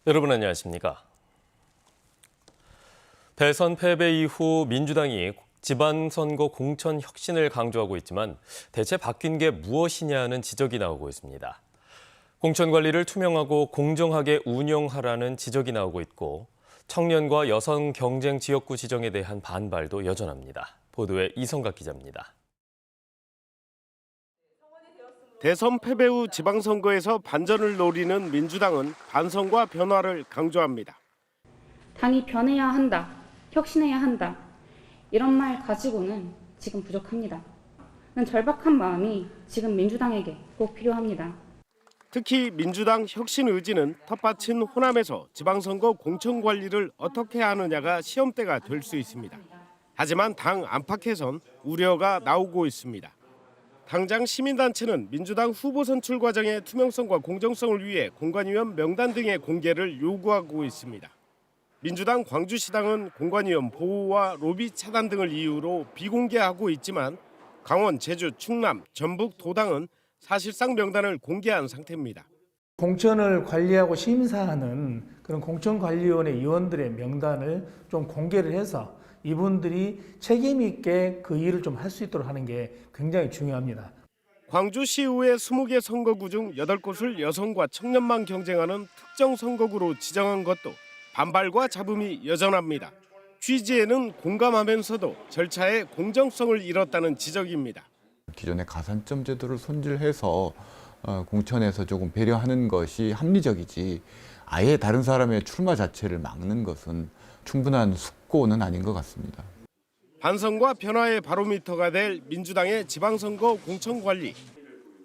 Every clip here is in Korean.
여러분 안녕하십니까? 대선 패배 이후 민주당이 지방선거 공천 혁신을 강조하고 있지만 대체 바뀐 게 무엇이냐는 지적이 나오고 있습니다. 공천 관리를 투명하고 공정하게 운영하라는 지적이 나오고 있고 청년과 여성 경쟁 지역구 지정에 대한 반발도 여전합니다. 보도에 이성각 기자입니다. 대선 패배 후 지방선거에서 반전을 노리는 민주당은 반성과 변화를 강조합니다. 당이 변해야 한다, 혁신해야 한다. 이런 말 가지고는 지금 부족합니다. 절박한 마음이 지금 민주당에게 꼭 필요합니다. 특히 민주당 혁신 의지는 텃밭인 호남에서 지방선거 공천 관리를 어떻게 하느냐가 시험대가 될 수 있습니다. 하지만 당 안팎에선 우려가 나오고 있습니다. 당장 시민단체는 민주당 후보 선출 과정의 투명성과 공정성을 위해 공관위원 명단 등의 공개를 요구하고 있습니다. 민주당 광주시당은 공관위원 보호와 로비 차단 등을 이유로 비공개하고 있지만 강원, 제주, 충남, 전북, 도당은 사실상 명단을 공개한 상태입니다. 공천을 관리하고 심사하는 그런 공천관리위원회 위원들의 명단을 좀 공개를 해서 이분들이 책임 있게 그 일을 좀 할 수 있도록 하는 게 굉장히 중요합니다. 광주시의회 20개 선거구 중 8곳을 여성과 청년만 경쟁하는 특정 선거구로 지정한 것도 반발과 잡음이 여전합니다. 취지에는 공감하면서도 절차의 공정성을 잃었다는 지적입니다. 기존의 가산점 제도를 손질해서 공천에서 조금 배려하는 것이 합리적이지 아예 다른 사람의 출마 자체를 막는 것은 충분한 숙고는 아닌 것 같습니다. 반성과 변화의 바로미터가 될 민주당의 지방선거 공천관리.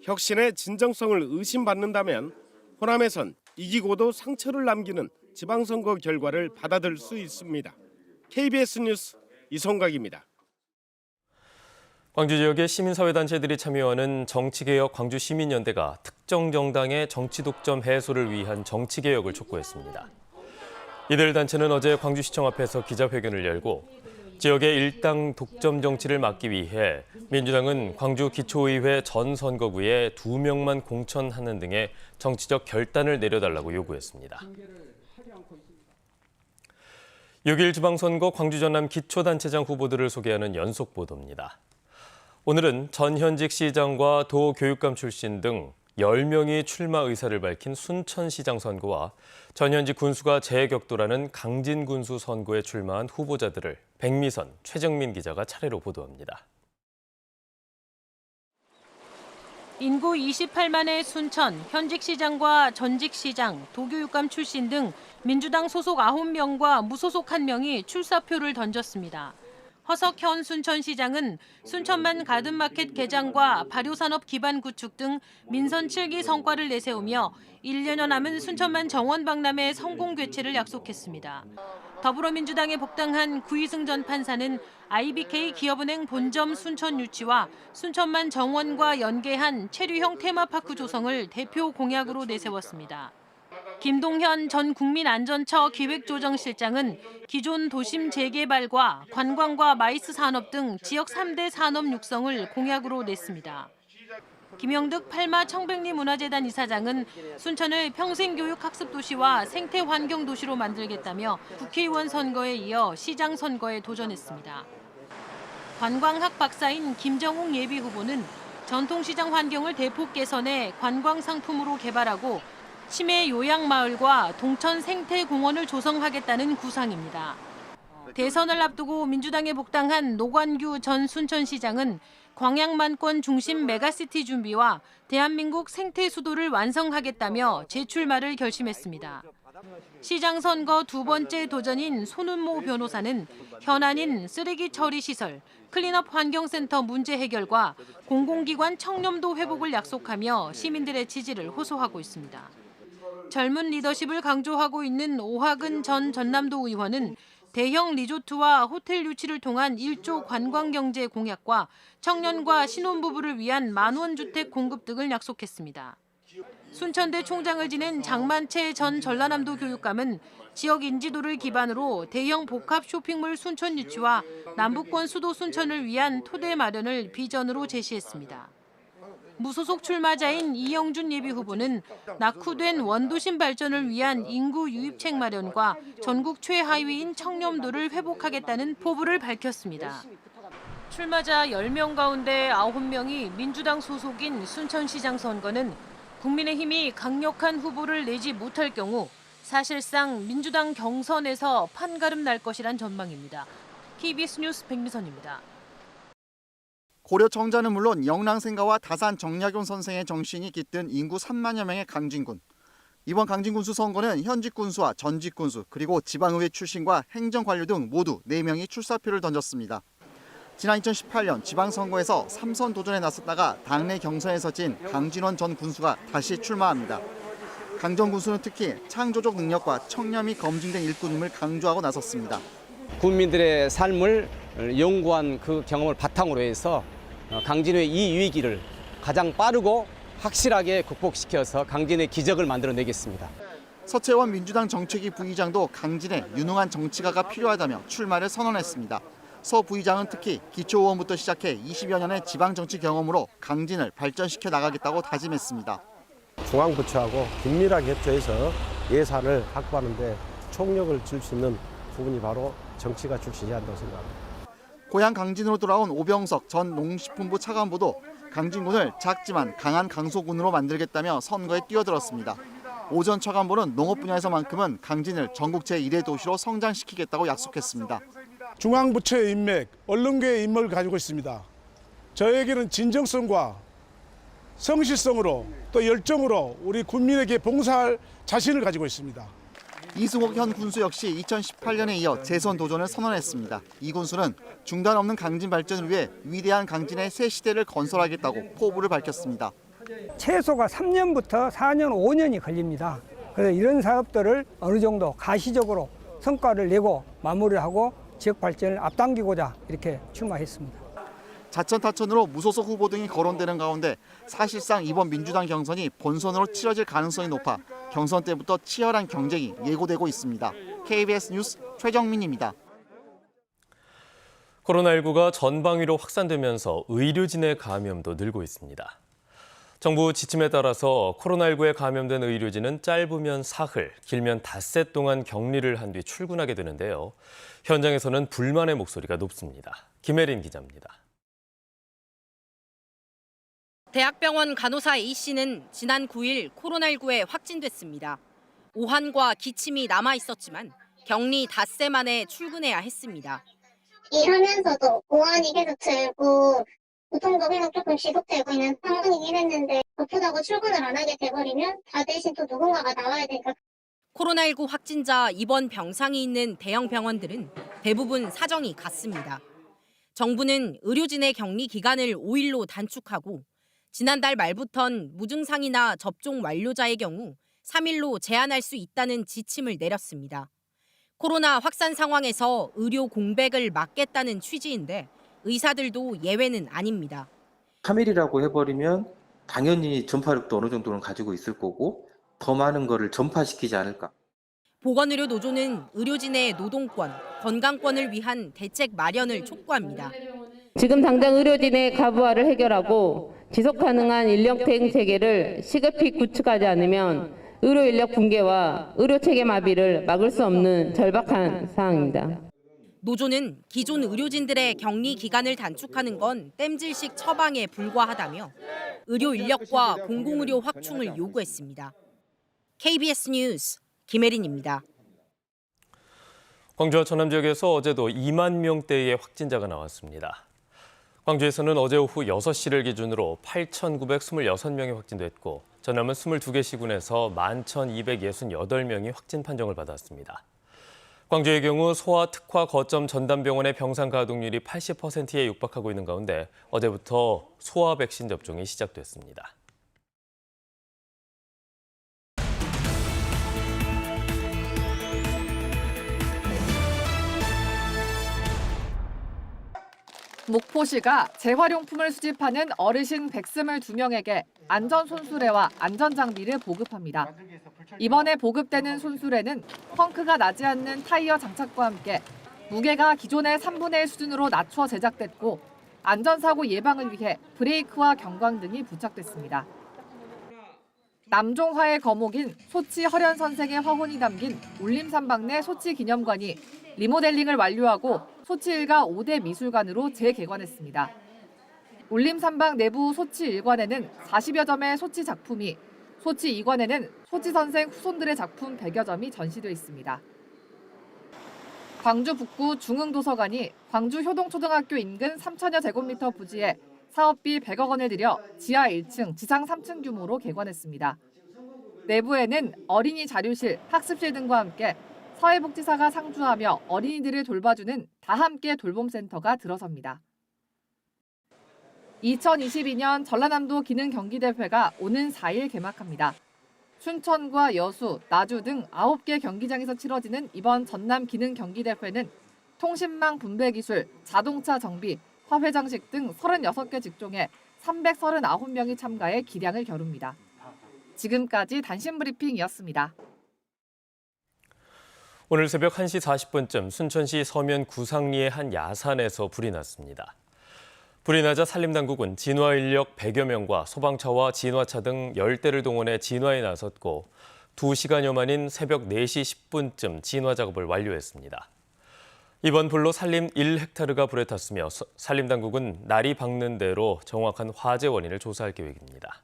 혁신의 진정성을 의심받는다면 호남에선 이기고도 상처를 남기는 지방선거 결과를 받아들 수 있습니다. KBS 뉴스 이성각입니다. 광주 지역의 시민사회단체들이 참여하는 정치개혁 광주시민연대가 특정 정당의 정치 독점 해소를 위한 정치개혁을 촉구했습니다. 이들 단체는 어제 광주시청 앞에서 기자회견을 열고 지역의 일당 독점 정치를 막기 위해 민주당은 광주 기초의회 전 선거구에 2명만 공천하는 등의 정치적 결단을 내려달라고 요구했습니다. 6일 지방선거 광주 전남 기초단체장 후보들을 소개하는 연속 보도입니다. 오늘은 전현직 시장과 도교육감 출신 등 10명이 출마 의사를 밝힌 순천시장 선거와 전현직 군수가 재격돌하는 강진군수 선거에 출마한 후보자들을 백미선, 최정민 기자가 차례로 보도합니다. 인구 28만의 순천, 현직 시장과 전직 시장, 도교육감 출신 등 민주당 소속 9명과 무소속 1명이 출사표를 던졌습니다. 허석현 순천시장은 순천만 가든마켓 개장과 발효산업 기반 구축 등 민선 7기 성과를 내세우며 1년여 남은 순천만 정원 박람회 성공 개최를 약속했습니다. 더불어민주당에 복당한 구이승 전 판사는 IBK 기업은행 본점 순천 유치와 순천만 정원과 연계한 체류형 테마파크 조성을 대표 공약으로 내세웠습니다. 김동현 전 국민안전처 기획조정실장은 기존 도심 재개발과 관광과 마이스 산업 등 지역 3대 산업 육성을 공약으로 냈습니다. 김영득 팔마 청백리 문화재단 이사장은 순천을 평생교육학습도시와 생태환경도시로 만들겠다며 국회의원 선거에 이어 시장 선거에 도전했습니다. 관광학 박사인 김정욱 예비후보는 전통시장 환경을 대폭 개선해 관광상품으로 개발하고 치매 요양마을과 동천 생태공원을 조성하겠다는 구상입니다. 대선을 앞두고 민주당에 복당한 노관규 전 순천시장은 광양만권 중심 메가시티 준비와 대한민국 생태수도를 완성하겠다며 재출마를 결심했습니다. 시장 선거 두 번째 도전인 손은모 변호사는 현안인 쓰레기 처리 시설, 클린업 환경센터 문제 해결과 공공기관 청렴도 회복을 약속하며 시민들의 지지를 호소하고 있습니다. 젊은 리더십을 강조하고 있는 오학은 전 전남도 의원은 대형 리조트와 호텔 유치를 통한 1조 관광경제 공약과 청년과 신혼부부를 위한 만원주택 공급 등을 약속했습니다. 순천대 총장을 지낸 장만채 전 전라남도 교육감은 지역 인지도를 기반으로 대형 복합 쇼핑몰 순천 유치와 남북권 수도 순천을 위한 토대 마련을 비전으로 제시했습니다. 무소속 출마자인 이영준 예비후보는 낙후된 원도심 발전을 위한 인구 유입책 마련과 전국 최하위인 청렴도를 회복하겠다는 포부를 밝혔습니다. 출마자 10명 가운데 9명이 민주당 소속인 순천시장 선거는 국민의힘이 강력한 후보를 내지 못할 경우 사실상 민주당 경선에서 판가름 날 것이란 전망입니다. KBS 뉴스 백미선입니다. 고려 청자는 물론 영랑생가와 다산 정약용 선생의 정신이 깃든 인구 3만여 명의 강진군. 이번 강진군수 선거는 현직 군수와 전직 군수 그리고 지방의회 출신과 행정관료 등 모두 4명이 출사표를 던졌습니다. 지난 2018년 지방선거에서 3선 도전에 나섰다가 당내 경선에서 진 강진원 전 군수가 다시 출마합니다. 강 전 군수는 특히 창조적 능력과 청렴이 검증된 일꾼임을 강조하고 나섰습니다. 국민들의 삶을 연구한 그 경험을 바탕으로 해서 강진의 이 위기를 가장 빠르고 확실하게 극복시켜서 강진의 기적을 만들어내겠습니다. 서채원 민주당 정책위 부의장도 강진에 유능한 정치가가 필요하다며 출마를 선언했습니다. 서 부의장은 특히 기초의원부터 시작해 20여 년의 지방정치 경험으로 강진을 발전시켜 나가겠다고 다짐했습니다. 중앙부처하고 긴밀하게 협조해서 예산을 확보하는 데 총력을 줄 수 있는 부분이 바로 정치가 출시해야 한다고 생각합니다. 고향 강진으로 돌아온 오병석 전 농식품부 차관보도 강진군을 작지만 강한 강소군으로 만들겠다며 선거에 뛰어들었습니다. 오 전 차관보는 농업 분야에서만큼은 강진을 전국 제1의 도시로 성장시키겠다고 약속했습니다. 중앙부처의 인맥, 언론계의 인맥을 가지고 있습니다. 저에게는 진정성과 성실성으로 또 열정으로 우리 국민에게 봉사할 자신을 가지고 있습니다. 이승옥 현 군수 역시 2018년에 이어 재선 도전을 선언했습니다. 이 군수는 중단 없는 강진 발전을 위해 위대한 강진의 새 시대를 건설하겠다고 포부를 밝혔습니다. 최소가 3년부터 4년, 5년이 걸립니다. 그래서 이런 사업들을 어느 정도 가시적으로 성과를 내고 마무리를 하고 지역 발전을 앞당기고자 이렇게 출마했습니다. 자천타천으로 무소속 후보 등이 거론되는 가운데 사실상 이번 민주당 경선이 본선으로 치러질 가능성이 높아 경선 때부터 치열한 경쟁이 예고되고 있습니다. KBS 뉴스 최정민입니다. 코로나19가 전방위로 확산되면서 의료진의 감염도 늘고 있습니다. 정부 지침에 따라서 코로나19에 감염된 의료진은 짧으면 사흘, 길면 닷새 동안 격리를 한 뒤 출근하게 되는데요. 현장에서는 불만의 목소리가 높습니다. 김혜린 기자입니다. 대학병원 간호사 A씨는 지난 9일 코로나19에 확진됐습니다. 오한과 기침이 남아 있었지만 격리 닷새 만에 출근해야 했습니다. 일하면서도 오한이 계속 들고 고통도 계속 조금 지속되고 있는 상황이긴 했는데 바쁘다고 출근을 안 하게 돼버리면 다 대신 또 누군가가 나와야 되니까. 코로나19 확진자 입원 병상이 있는 대형 병원들은 대부분 사정이 같습니다. 정부는 의료진의 격리 기간을 5일로 단축하고 지난달 말부턴 무증상이나 접종 완료자의 경우 3일로 제한할 수 있다는 지침을 내렸습니다. 코로나 확산 상황에서 의료 공백을 막겠다는 취지인데 의사들도 예외는 아닙니다. 3일이라고 해버리면 당연히 전파력도 어느 정도는 가지고 있을 거고 더 많은 거를 전파시키지 않을까. 보건의료 노조는 의료진의 노동권, 건강권을 위한 대책 마련을 촉구합니다. 지금 당장 의료진의 가부화를 해결하고 지속 가능한 인력 대응 체계를 시급히 구축하지 않으면 의료 인력 붕괴와 의료 체계 마비를 막을 수 없는 절박한 상황입니다. 노조는 기존 의료진들의 격리 기간을 단축하는 건 땜질식 처방에 불과하다며 의료 인력과 공공의료 확충을 요구했습니다. KBS 뉴스 김혜린입니다. 광주와 전남 지역에서 어제도 2만 명대의 확진자가 나왔습니다. 광주에서는 어제 오후 6시를 기준으로 8,926명이 확진됐고 전남은 22개 시군에서 11,268명이 확진 판정을 받았습니다. 광주의 경우 소아 특화 거점 전담병원의 병상 가동률이 80%에 육박하고 있는 가운데 어제부터 소아 백신 접종이 시작됐습니다. 목포시가 재활용품을 수집하는 어르신 122명에게 안전손수레와 안전장비를 보급합니다. 이번에 보급되는 손수레는 펑크가 나지 않는 타이어 장착과 함께 무게가 기존의 3분의 1 수준으로 낮춰 제작됐고 안전사고 예방을 위해 브레이크와 경광 등이 부착됐습니다. 남종화의 거목인 소치 허련 선생의 화혼이 담긴 울림산방 내 소치 기념관이 리모델링을 완료하고 소치 일가 5대 미술관으로 재개관했습니다. 울림산방 내부 소치 1관에는 40여 점의 소치 작품이, 소치 2관에는 소치 선생 후손들의 작품 100여 점이 전시돼 있습니다. 광주 북구 중흥도서관이 광주 효동초등학교 인근 3천여 제곱미터 부지에 사업비 100억 원을 들여 지하 1층, 지상 3층 규모로 개관했습니다. 내부에는 어린이 자료실, 학습실 등과 함께 사회복지사가 상주하며 어린이들을 돌봐주는 다함께 돌봄센터가 들어섭니다. 2022년 전라남도 기능경기대회가 오는 4일 개막합니다. 춘천과 여수, 나주 등 9개 경기장에서 치러지는 이번 전남 기능경기대회는 통신망 분배기술, 자동차 정비, 화훼장식 등 36개 직종에 339명이 참가해 기량을 겨룹니다. 지금까지 단신 브리핑이었습니다. 오늘 새벽 1시 40분쯤 순천시 서면 구상리의 한 야산에서 불이 났습니다. 불이 나자 산림당국은 진화 인력 100여 명과 소방차와 진화차 등 10대를 동원해 진화에 나섰고 2시간여 만인 새벽 4시 10분쯤 진화 작업을 완료했습니다. 이번 불로 산림 1헥타르가 불에 탔으며 산림당국은 날이 밝는 대로 정확한 화재 원인을 조사할 계획입니다.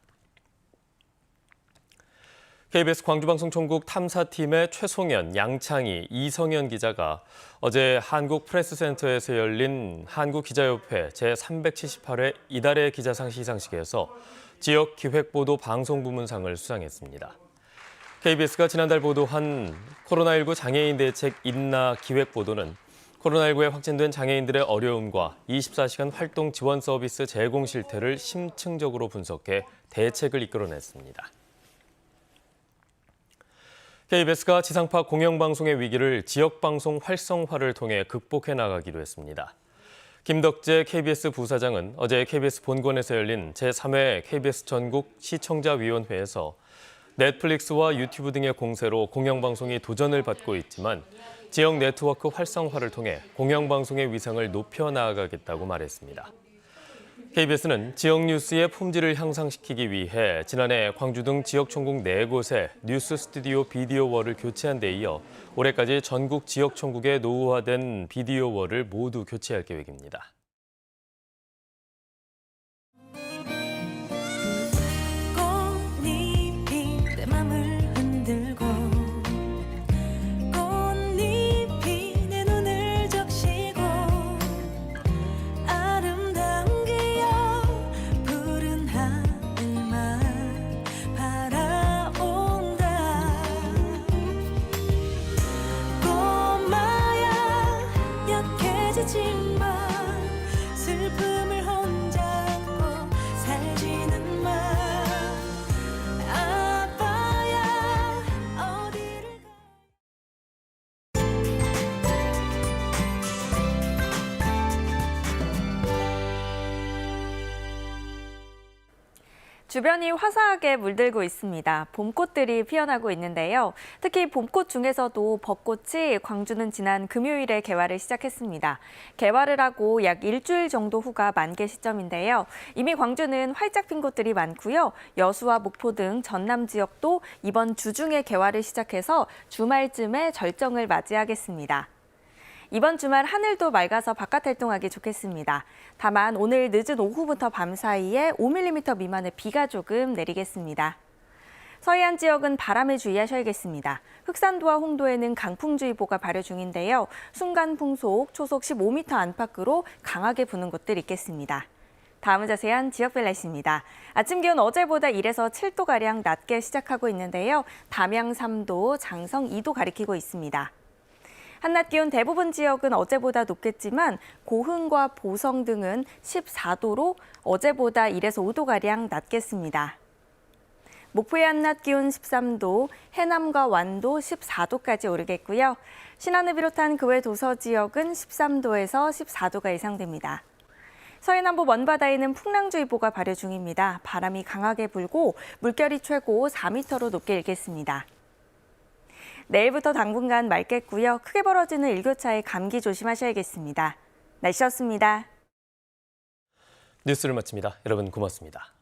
KBS 광주방송총국 탐사팀의 최송현, 양창희, 이성현 기자가 어제 한국프레스센터에서 열린 한국기자협회 제378회 이달의 기자상 시상식에서 지역기획보도 방송부문상을 수상했습니다. KBS가 지난달 보도한 코로나19 장애인 대책 인나 기획보도는 코로나19에 확진된 장애인들의 어려움과 24시간 활동 지원 서비스 제공 실태를 심층적으로 분석해 대책을 이끌어냈습니다. KBS가 지상파 공영방송의 위기를 지역방송 활성화를 통해 극복해 나가기로 했습니다. 김덕재 KBS 부사장은 어제 KBS 본관에서 열린 제3회 KBS 전국 시청자위원회에서 넷플릭스와 유튜브 등의 공세로 공영방송이 도전을 받고 있지만 지역 네트워크 활성화를 통해 공영방송의 위상을 높여 나아가겠다고 말했습니다. KBS는 지역 뉴스의 품질을 향상시키기 위해 지난해 광주 등 지역 총국 4곳에 뉴스 스튜디오 비디오월을 교체한 데 이어 올해까지 전국 지역 총국에 노후화된 비디오월을 모두 교체할 계획입니다. 주변이 화사하게 물들고 있습니다. 봄꽃들이 피어나고 있는데요. 특히 봄꽃 중에서도 벚꽃이 광주는 지난 금요일에 개화를 시작했습니다. 개화를 하고 약 일주일 정도 후가 만개 시점인데요. 이미 광주는 활짝 핀 곳들이 많고요. 여수와 목포 등 전남 지역도 이번 주 중에 개화를 시작해서 주말쯤에 절정을 맞이하겠습니다. 이번 주말 하늘도 맑아서 바깥 활동하기 좋겠습니다. 다만 오늘 늦은 오후부터 밤 사이에 5mm 미만의 비가 조금 내리겠습니다. 서해안 지역은 바람에 주의하셔야겠습니다. 흑산도와 홍도에는 강풍주의보가 발효 중인데요. 순간 풍속, 초속 15m 안팎으로 강하게 부는 곳들 있겠습니다. 다음은 자세한 지역별 날씨입니다. 아침 기온 어제보다 1에서 7도가량 낮게 시작하고 있는데요. 담양 3도, 장성 2도 가리키고 있습니다. 한낮 기온 대부분 지역은 어제보다 높겠지만 고흥과 보성 등은 14도로 어제보다 1에서 5도가량 낮겠습니다. 목포의 한낮 기온 13도, 해남과 완도 14도까지 오르겠고요. 신안을 비롯한 그 외 도서 지역은 13도에서 14도가 예상됩니다. 서해남부 먼바다에는 풍랑주의보가 발효 중입니다. 바람이 강하게 불고 물결이 최고 4m로 높게 일겠습니다. 내일부터 당분간 맑겠고요. 크게 벌어지는 일교차에 감기 조심하셔야겠습니다. 날씨였습니다. 뉴스를 마칩니다. 여러분 고맙습니다.